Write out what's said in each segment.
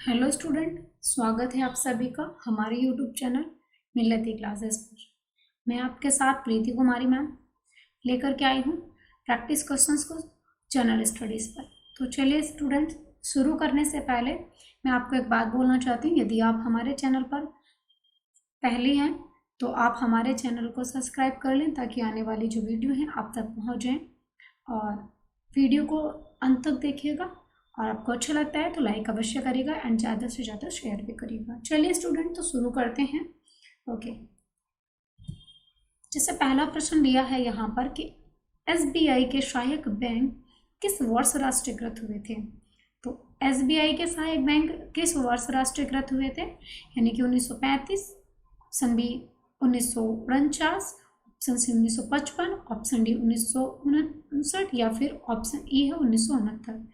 Hello student, स्वागत है आप सभी का हमारे यूट्यूब चैनल मिलती क्लासेस पर। मैं आपके साथ प्रीति कुमारी मैम लेकर के आई हूँ प्रैक्टिस क्वेश्चंस को जनरल स्टडीज़ पर। तो चलिए स्टूडेंट, शुरू करने से पहले मैं आपको एक बात बोलना चाहती हूँ। यदि आप हमारे चैनल पर पहले हैं तो आप हमारे चैनल को सब्सक्राइब कर लें ताकि आने वाली जो वीडियो है आप तक पहुँच जाएँ, और वीडियो को अंत तक देखिएगा और आपको अच्छा लगता है तो लाइक अवश्य करिएगा एंड ज़्यादा से ज़्यादा शेयर भी करिएगा। चलिए स्टूडेंट, तो शुरू करते हैं। ओके, जैसे पहला प्रश्न दिया है यहाँ पर कि एसबीआई के सहायक बैंक किस वर्ष राष्ट्रीयकृत हुए थे। तो एसबीआई के सहायक बैंक किस वर्ष राष्ट्रीयकृत हुए थे, यानी कि 1935, option B 1949, option C 1955, option D 1959 या फिर ऑप्शन ई है 1969।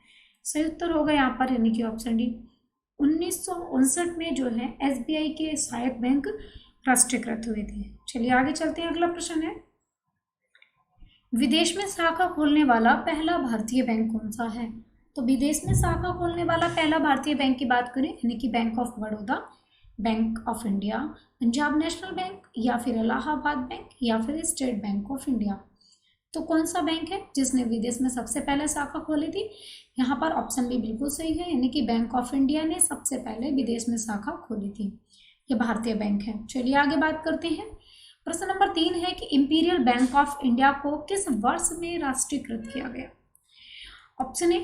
सही उत्तर होगा यहाँ पर यानी कि ऑप्शन डी 1959 में जो है एसबीआई के सहायक बैंक राष्ट्रीयकृत हुए थे। चलिए आगे चलते हैं। अगला प्रश्न है, विदेश में शाखा खोलने वाला पहला भारतीय बैंक कौन सा है। तो विदेश में शाखा खोलने वाला पहला भारतीय बैंक की बात करें यानी कि bank of Baroda, bank of India, Punjab national bank या फिर इलाहाबाद बैंक या फिर स्टेट बैंक ऑफ इंडिया। तो कौन सा बैंक है जिसने विदेश में सबसे पहले शाखा खोली थी। यहाँ पर ऑप्शन बी बिल्कुल सही है, यानी कि बैंक ऑफ इंडिया ने सबसे पहले विदेश में शाखा खोली थी। ये भारतीय बैंक है। चलिए आगे बात करते हैं। प्रश्न नंबर 3 है कि इंपीरियल बैंक ऑफ इंडिया को किस वर्ष में राष्ट्रीयकृत किया गया। Option A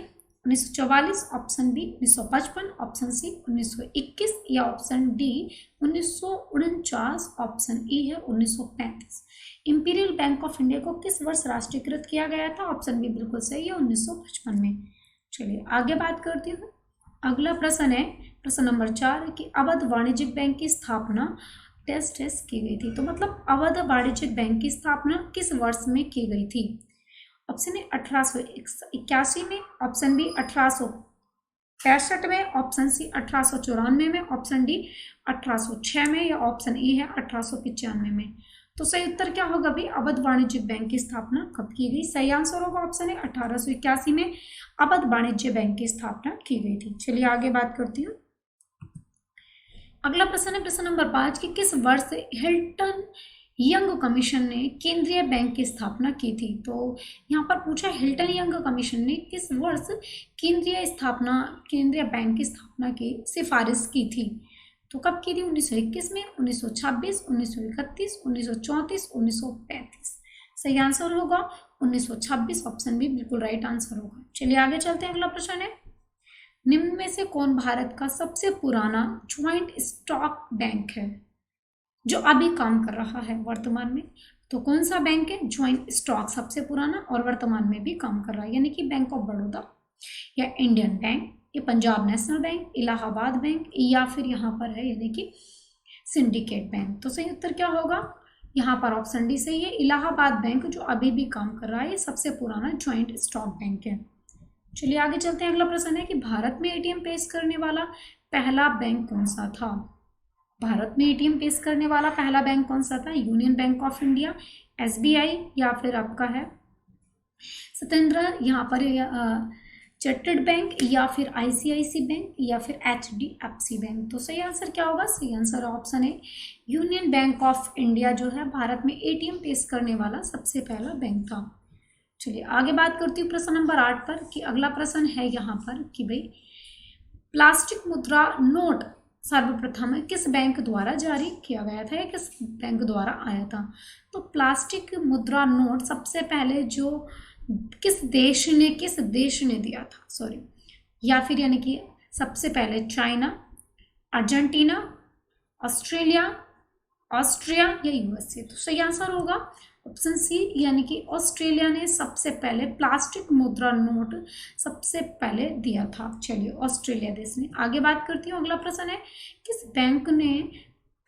1944, option B 1955, option C 1921 या ऑप्शन डी 1949, ऑप्शन ई है 1935। इंपीरियल बैंक ऑफ इंडिया को किस वर्ष राष्ट्रीयकृत किया गया था। ऑप्शन बी बिल्कुल सही है, 1955 में। चलिए आगे बात करती हूँ। अगला प्रश्न है प्रश्न नंबर 4 कि अवध वाणिज्यिक बैंक की स्थापना टेस्ट की गई थी। तो मतलब अवध वाणिज्यिक बैंक की स्थापना किस वर्ष में की गई थी। ऑप्शन ए 1881 में, ऑप्शन बी 1865 में, ऑप्शन सी 1894 में, ऑप्शन डी 1806 में या ऑप्शन ई है 1895 में। तो सही उत्तर क्या होगा भाई, अवध वाणिज्यिक बैंक की स्थापना कब की गई। सही आंसर होगा ऑप्शन है 1881 में अवध वाणिज्य बैंक की स्थापना की गई थी। चलिए आगे बात करती हूँ। अगला प्रश्न है प्रश्न नंबर 5 कि किस वर्ष हिल्टन यंग कमीशन ने केंद्रीय बैंक की स्थापना की थी। तो यहाँ पर पूछा हिल्टन यंग कमीशन ने किस वर्ष केंद्रीय बैंक की स्थापना की सिफारिश की थी। तो कब की थी, 1921 में, 1926, 1931, 1934, 1935। सही आंसर होगा 1926, ऑप्शन बी बिल्कुल राइट आंसर होगा। चलिए आगे चलते हैं। अगला प्रश्न है, निम्न में से कौन भारत का सबसे पुराना ज्वाइंट स्टॉक बैंक है जो अभी काम कर रहा है वर्तमान में। तो कौन सा बैंक है ज्वाइंट स्टॉक सबसे पुराना और वर्तमान में भी काम कर रहा है, यानी कि बैंक ऑफ बड़ौदा या इंडियन बैंक या Punjab national bank, Allahabad bank या फिर यहाँ पर है यानी कि सिंडिकेट बैंक। तो सही उत्तर क्या होगा, यहाँ पर ऑप्शन डी सही है, इलाहाबाद बैंक जो अभी भी काम कर रहा है, सबसे पुराना ज्वाइंट स्टॉक बैंक है। चलिए आगे चलते हैं। अगला प्रश्न है कि भारत में एटीएम पेश करने वाला पहला बैंक कौन सा था। भारत में एटीएम पेश करने वाला पहला बैंक कौन सा था, union bank of India, SBI या फिर आपका है सत्येंद्र यहाँ पर चार्टर्ड बैंक या फिर आईसीआईसी बैंक या फिर एचडीएफसी बैंक। तो सही आंसर क्या होगा, सही आंसर ऑप्शन है यूनियन बैंक ऑफ इंडिया जो है भारत में एटीएम पेश करने वाला सबसे पहला बैंक था। चलिए आगे बात करती हूँ प्रश्न नंबर 8 पर कि अगला प्रश्न है यहाँ पर कि भाई प्लास्टिक मुद्रा नोट सर्वप्रथम किस बैंक द्वारा जारी किया गया था या किस बैंक द्वारा आया था। तो प्लास्टिक मुद्रा नोट सबसे पहले जो किस देश ने दिया था, सॉरी, या फिर यानी कि सबसे पहले चाइना, अर्जेंटीना, ऑस्ट्रेलिया, ऑस्ट्रिया या यूएसए। तो सही आंसर होगा ऑप्शन सी यानी कि ऑस्ट्रेलिया ने सबसे पहले प्लास्टिक मुद्रा नोट सबसे पहले दिया था। चलिए ऑस्ट्रेलिया देश ने। आगे बात करती हूँ। अगला प्रश्न है किस बैंक ने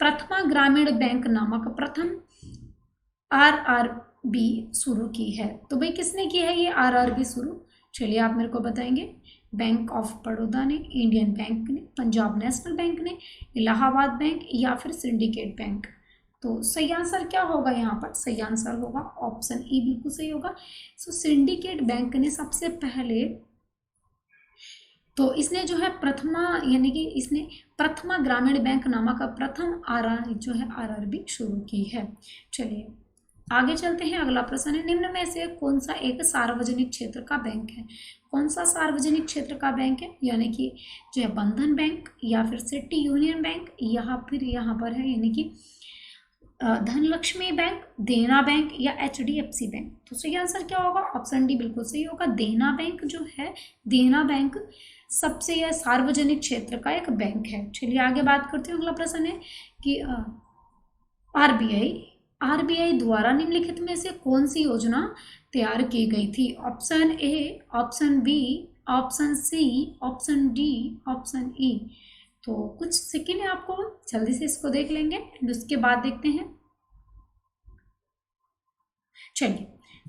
प्रथमा ग्रामीण बैंक नामक प्रथम आरआरबी शुरू की है। तो भाई किसने की है ये आरआरबी शुरू, चलिए आप मेरे को बताएंगे। बैंक ऑफ बड़ौदा ने, इंडियन बैंक ने, पंजाब नेशनल बैंक ने, इलाहाबाद बैंक या फिर सिंडिकेट बैंक। तो सही आंसर क्या होगा यहाँ पर, सही आंसर होगा ऑप्शन ई बिल्कुल सही होगा। सो सिंडिकेट बैंक ने सबसे पहले तो इसने जो है प्रथमा यानी कि इसने प्रथमा ग्रामीण बैंक नामक प्रथम आरआर जो है आरआरबी शुरू की है। चलिए आगे चलते हैं। अगला प्रश्न है, निम्न में से कौन सा एक सार्वजनिक क्षेत्र का बैंक है? कौन सा सार्वजनिक क्षेत्र का बैंक है? यानी कि जो है बंधन बैंक या फिर सिटी यूनियन बैंक या फिर यहाँ पर है यानी कि धनलक्ष्मी बैंक, देना बैंक या एचडीएफसी बैंक। तो सही आंसर क्या होगा? ऑप्शन डी बिल्कुल सही होगा। देना बैंक जो है, देना बैंक सबसे यह सार्वजनिक क्षेत्र का एक बैंक है। चलिए आगे बात करते हैं। अगला प्रश्न है कि आरबीआई द्वारा निम्नलिखित में से कौन सी योजना तैयार की गई थी? Option A, option B, option C, option D, option E. तो कुछ सेकंड है, आपको जल्दी से इसको देख लेंगे, उसके बाद देखते हैं। चलिए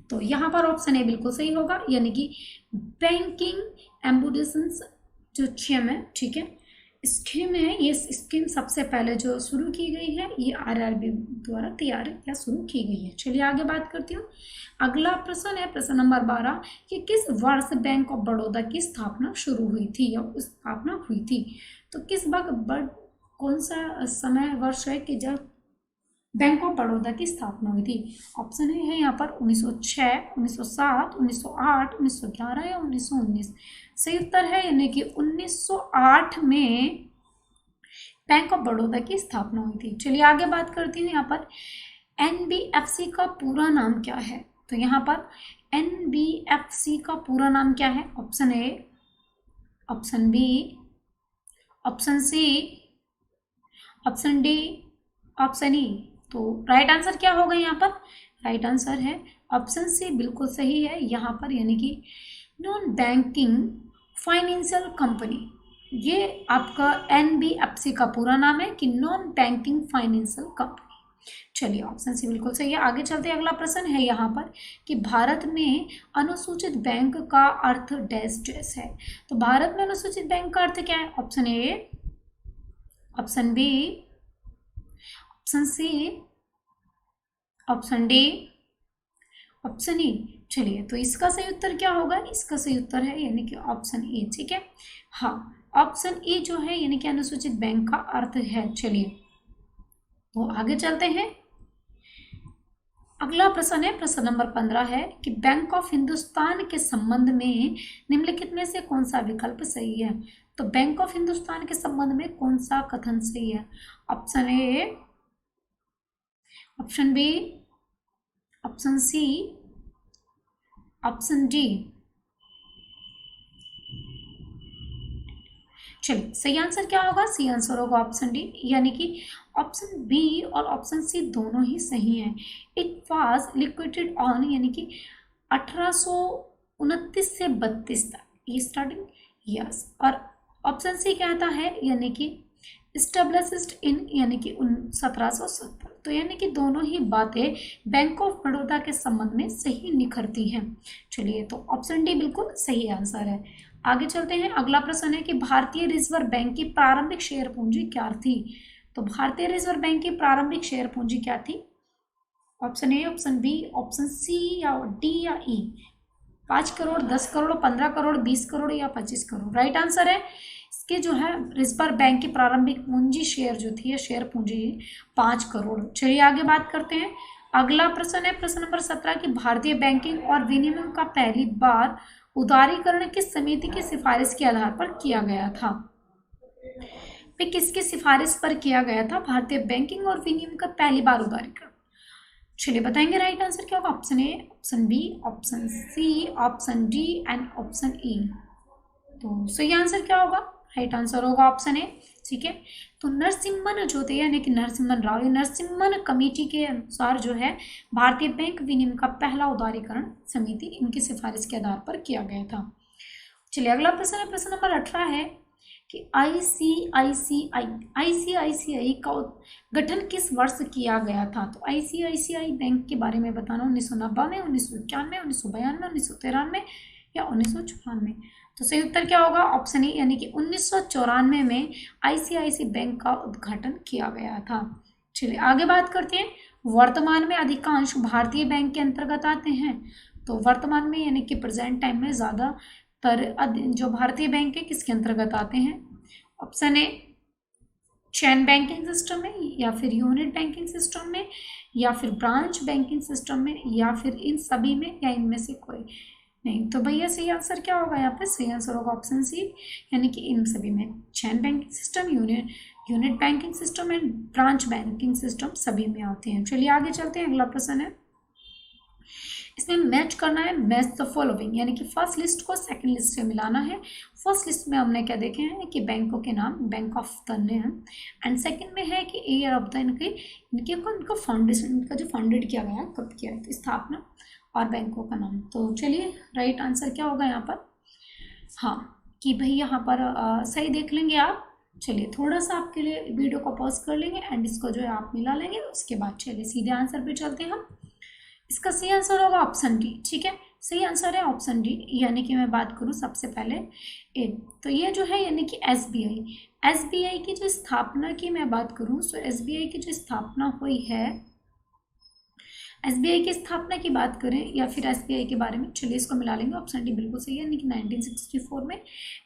तो यहाँ पर ऑप्शन ए बिल्कुल सही होगा, यानी कि बैंकिंग एम्बुलेंस जो स्कीम है, ठीक है, स्कीम है, ये स्कीम सबसे पहले जो शुरू की गई है ये आरआरबी द्वारा तैयार या शुरू की गई है। चलिए आगे बात करती हूँ। अगला प्रश्न है प्रश्न नंबर 12 कि किस वर्ष बैंक ऑफ बड़ौदा की स्थापना शुरू हुई थी या स्थापना हुई थी? तो किस वक्त कौन सा समय वर्ष है कि जब बैंक ऑफ बड़ौदा की स्थापना हुई थी? ऑप्शन है यहाँ पर 1906, 1907, 1908, 1911 या 1919। सही उत्तर है यानी कि 1908 में बैंक ऑफ बड़ौदा की स्थापना हुई थी। चलिए आगे बात करती हूँ। यहाँ पर एनबीएफसी का पूरा नाम क्या है? तो यहाँ पर एनबीएफसी का पूरा नाम क्या है? Option A, option B, option C, option D, option E. तो राइट आंसर क्या होगा यहाँ पर? राइट आंसर है ऑप्शन सी बिल्कुल सही है यहाँ पर, यानी कि नॉन बैंकिंग फाइनेंशियल कंपनी। ये आपका एनबीएफसी का पूरा नाम है कि नॉन बैंकिंग फाइनेंशियल कंपनी। चलिए ऑप्शन सी बिल्कुल सही है। आगे चलते हैं। अगला प्रश्न है यहाँ पर कि भारत में अनुसूचित बैंक का अर्थ डैश डैश है। तो भारत में अनुसूचित बैंक का अर्थ क्या है? Option A, option B, option C, option D, option E. चलिए तो इसका सही उत्तर क्या होगा? इसका सही उत्तर है यानी कि ऑप्शन ए, ठीक है। हाँ, ऑप्शन ए जो है यानी कि अनुसूचित बैंक का अर्थ है। चलिए तो आगे चलते हैं। अगला प्रश्न है प्रश्न नंबर 15 है कि बैंक ऑफ हिंदुस्तान के संबंध में निम्नलिखित में से कौन सा विकल्प सही है? तो बैंक ऑफ हिंदुस्तान के संबंध में कौन सा कथन सही है? Option A, option B, option C, option D. चलिए सही आंसर क्या होगा? सी आंसर होगा ऑप्शन डी, यानी कि ऑप्शन बी और ऑप्शन सी दोनों ही सही हैं। इट वाज लिक्विडेटेड ऑन यानी कि 1829 से 32 तक ये स्टार्टिंग यस, और ऑप्शन सी कहता है यानी कि एस्टेब्लिश्ड इन यानी कि 1770। तो यानी कि दोनों ही बातें बैंक ऑफ बड़ौदा के संबंध में सही निखरती हैं। चलिए तो ऑप्शन डी बिल्कुल सही आंसर है। आगे चलते हैं। अगला प्रश्न है कि भारतीय रिजर्व बैंक की प्रारंभिक शेयर पूंजी क्या थी? तो भारतीय रिजर्व बैंक की प्रारंभिक शेयर पूंजी क्या थी? Option A, option B, option C या डी या ई। 5 करोड़, 10 करोड़, 15 करोड़, 20 करोड़ या 25 करोड़। राइट आंसर है इसके जो है रिजर्व बैंक की प्रारंभिक पूंजी शेयर जो थी, शेयर पूंजी 5 करोड़। चलिए आगे बात करते हैं। अगला प्रश्न है प्रश्न नंबर 17 कि भारतीय बैंकिंग और विनिमय का पहली बार उदारीकरण किस समिति की सिफारिश के आधार पर किया गया था? किसकी सिफारिश पर किया गया था भारतीय बैंकिंग और विनिमय का पहली बार उदारीकरण? चलिए बताएंगे राइट आंसर क्या होगा? Option A, option B, option C, option D and option E. तो सही आंसर क्या होगा? राइट आंसर होगा ऑप्शन ए, ठीक है। तो नरसिम्हन जो थे यानी कि नरसिम्हन राव, नरसिम्हन कमेटी के अनुसार जो है भारतीय बैंक विनिमय का पहला उदारीकरण समिति इनकी सिफारिश के आधार पर किया गया था। चलिए अगला प्रश्न है प्रश्न नंबर 18 है कि आईसीआईसीआई का गठन किस वर्ष किया गया था? तो आईसीआईसीआई बैंक के बारे में बताना 1990 में, 1991, 1992, 1993 या 1994। तो सही उत्तर क्या होगा? ऑप्शन ए यानी कि 1994 में आईसीआईसीआई बैंक का उद्घाटन किया गया था। चलिए आगे बात करते हैं। वर्तमान में अधिकांश भारतीय बैंक के अंतर्गत आते हैं। तो वर्तमान में यानी कि प्रेजेंट टाइम में ज़्यादा जो भारतीय बैंक है किसके अंतर्गत आते हैं? Option A chain banking system में, या फिर यूनिट बैंकिंग सिस्टम में, या फिर ब्रांच बैंकिंग सिस्टम में, या फिर इन सभी में, या इनमें से कोई नहीं। तो भैया सही आंसर क्या होगा यहाँ पे? सही आंसर होगा ऑप्शन सी, यानी कि इन सभी में। Chain banking system, unit banking system and branch banking system सभी में आते हैं। चलिए आगे चलते हैं, अगला प्रश्न है, इसमें मैच करना है, मैच द फॉलोइंग, यानी कि फर्स्ट लिस्ट को सेकंड लिस्ट से मिलाना है। फर्स्ट लिस्ट में हमने क्या देखे हैं कि बैंकों के नाम, bank of the name, and second में है कि ईयर ऑफ द इनका फाउंडेशन, इनका जो फाउंडेड किया गया कब किया है, तो स्थापना और बैंकों का नाम। तो चलिए राइट आंसर क्या होगा यहाँ पर? हाँ, कि भाई यहाँ पर सही देख लेंगे आप। चलिए थोड़ा सा आपके लिए वीडियो को पॉज कर लेंगे एंड इसको जो है आप मिला लेंगे, उसके बाद चलिए सीधे आंसर पे चलते हैं हम। इसका सही आंसर होगा ऑप्शन डी। ठीक है, सही आंसर है ऑप्शन डी, यानी कि मैं बात करूं सबसे पहले ए, तो ये जो है यानी कि एसबीआई की जो स्थापना की मैं बात करूं, तो एसबीआई की जो स्थापना हुई है, एसबीआई की स्थापना की बात करें या फिर एसबीआई के बारे में, चलिए इसको मिला लेंगे। ऑप्शन डी बिल्कुल सही है, यानी कि 1964 में।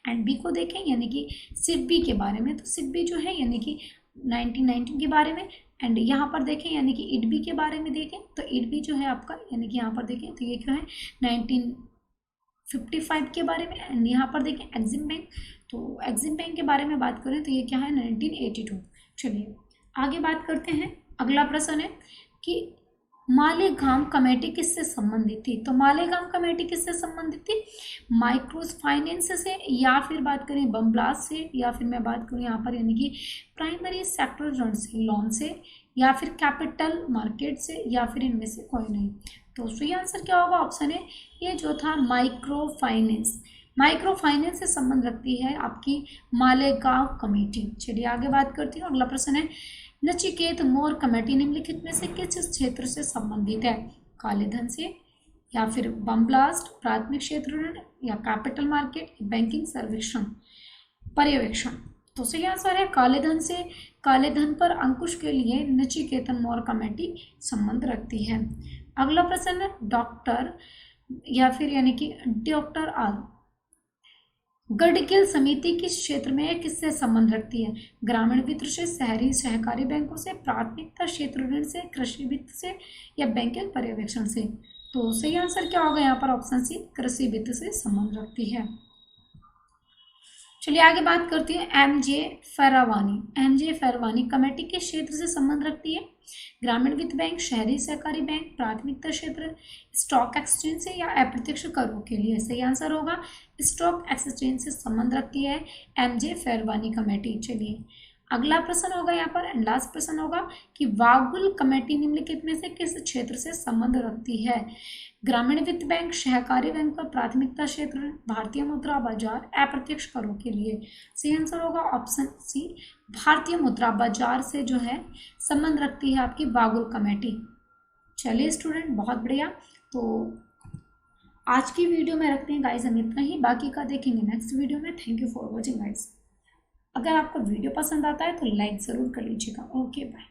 एंड बी को देखें यानी कि सिडबी के बारे में, तो सिडबी जो है यानी कि 1919 के बारे में। एंड यहाँ पर देखें यानी कि इडबी के बारे में देखें, तो इडबी जो है आपका यानी कि यहाँ पर देखें तो ये क्या है 1955 के बारे में। एंड यहाँ पर देखें एग्जिम बैंक, तो एग्जिम बैंक के बारे में बात करें तो ये क्या है 1982। चलिए आगे बात करते हैं, अगला प्रश्न है कि मालेगांव कमेटी किससे संबंधित थी? तो मालेगांव कमेटी किससे संबंधित थी? माइक्रो फाइनेंस से, या फिर बात करें बम ब्लास्ट से, या फिर मैं बात करूं यहाँ पर यानी कि प्राइमरी सेक्टर लोन से, या फिर कैपिटल मार्केट से, या फिर इनमें से कोई नहीं। तो सही आंसर क्या होगा? ऑप्शन है ये जो था माइक्रो फाइनेंस से संबंध रखती है आपकी मालेगांव कमेटी। चलिए आगे बात करती हूँ, अगला प्रश्न है, नचिकेत मोर कमेटी निम्नलिखित में से किस क्षेत्र से संबंधित है? काले धन से, या फिर बम ब्लास्ट, प्राथमिक क्षेत्र ऋण, या कैपिटल मार्केट, बैंकिंग सर्वेक्षण पर्यवेक्षण। तो सही आंसर है काले धन से। काले धन पर अंकुश के लिए नचिकेतन मोर कमेटी संबंध रखती है। अगला प्रश्न है, डॉक्टर या फिर यानी कि डॉक्टर आर गडगिल समिति किस क्षेत्र में किससे संबंध रखती है? ग्रामीण वित्त से, शहरी सहकारी बैंकों से, प्राथमिकता क्षेत्र ऋण से, कृषि वित्त से, या बैंकिंग पर्यवेक्षण से। तो सही आंसर क्या होगा यहाँ पर? ऑप्शन सी, कृषि वित्त से संबंध रखती है। चलिए आगे बात करती है, एमजे फेरवानी कमेटी किस क्षेत्र से संबंध रखती है? ग्रामीण वित्त बैंक, शहरी सहकारी बैंक, प्राथमिकता क्षेत्र, स्टॉक एक्सचेंज से, या अप्रत्यक्ष करों के लिए? सही आंसर होगा स्टॉक एक्सचेंज से संबंध रखती है एमजे फेरवानी कमेटी। चलिए अगला प्रश्न होगा यहाँ पर एंड लास्ट प्रश्न होगा कि वागुल कमेटी निम्नलिखित में से किस क्षेत्र से संबंध रखती है? ग्रामीण वित्त बैंक, सहकारी बैंक पर प्राथमिकता क्षेत्र, भारतीय मुद्रा बाजार, अप्रत्यक्ष करों के लिए? सही आंसर होगा ऑप्शन सी, भारतीय मुद्रा बाजार से जो है संबंध रखती है आपकी वागुल कमेटी। चलिए स्टूडेंट बहुत बढ़िया, तो आज की वीडियो में रखते हैं गाइस हम इतना ही, बाकी का देखेंगे नेक्स्ट वीडियो में। Thank you for watching guys. अगर आपको वीडियो पसंद आता है तो लाइक ज़रूर कर लीजिएगा। Okay bye.